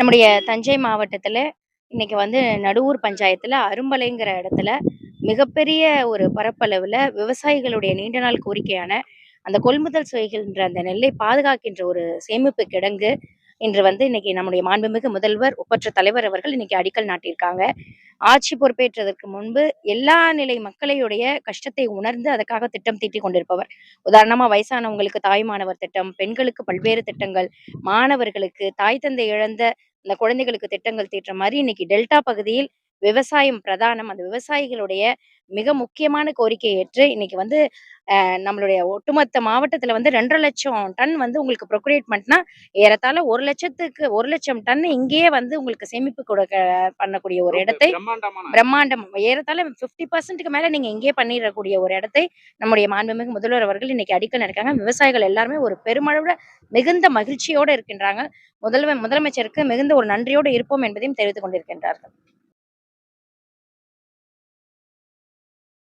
நம்முடைய தஞ்சை மாவட்டத்துல இன்னைக்கு நடுவூர் பஞ்சாயத்துல அரும்பலைங்கிற இடத்துல மிகப்பெரிய ஒரு பரப்பளவுல விவசாயிகளுடைய நீண்ட நாள் கோரிக்கையான அந்த கொள்முதல் செய்கின்ற அந்த நெல்லை பாதுகாக்கின்ற ஒரு சேமிப்பு கிடங்கு இன்று இன்னைக்கு நம்முடைய மாண்புமிகு முதல்வர் ஒப்பற்ற தலைவர் அவர்கள் இன்னைக்கு அடிக்கல் நாட்டியிருக்காங்க. ஆட்சி பொறுப்பேற்றதற்கு முன்பு எல்லா நிலை மக்களையுடைய கஷ்டத்தை உணர்ந்து அதற்காக திட்டம் தீட்டிக் கொண்டிருப்பவர். உதாரணமா வயசானவங்களுக்கு தாய்மானவர் திட்டம், பெண்களுக்கு பல்வேறு திட்டங்கள், மாணவர்களுக்கு தாய் தந்தை இழந்த அந்த குழந்தைகளுக்கு திட்டங்கள் தீட்டுற மாதிரி இன்னைக்கு டெல்டா பகுதியில் விவசாயம் பிரதானம். அந்த விவசாயிகளுடைய மிக முக்கியமான கோரிக்கையை ஏற்று இன்னைக்கு நம்மளுடைய ஒட்டுமொத்த மாவட்டத்துல 2,50,000 டன் உங்களுக்கு ப்ரொக்யூர்மெண்ட்னா ஏறத்தாழ 1,00,000 டன் இங்கேயே உங்களுக்கு சேமிப்பு கொடுக்க பண்ணக்கூடிய ஒரு இடத்தை பிரம்மாண்டம் ஏறத்தாழ 50% மேல நீங்க இங்கேயே பண்ணிடக்கூடிய ஒரு இடத்தை நம்முடைய மாண்புமிகு முதல்வர் அவர்கள் இன்னைக்கு அடிக்கல் நடக்காங்க. விவசாயிகள் எல்லாருமே ஒரு பெருமளவுல மிகுந்த மகிழ்ச்சியோடு இருக்கின்றாங்க. முதலமைச்சருக்கு மிகுந்த ஒரு நன்றியோடு இருப்போம் என்பதையும் தெரிவித்துக் கொண்டிருக்கின்றார்கள்.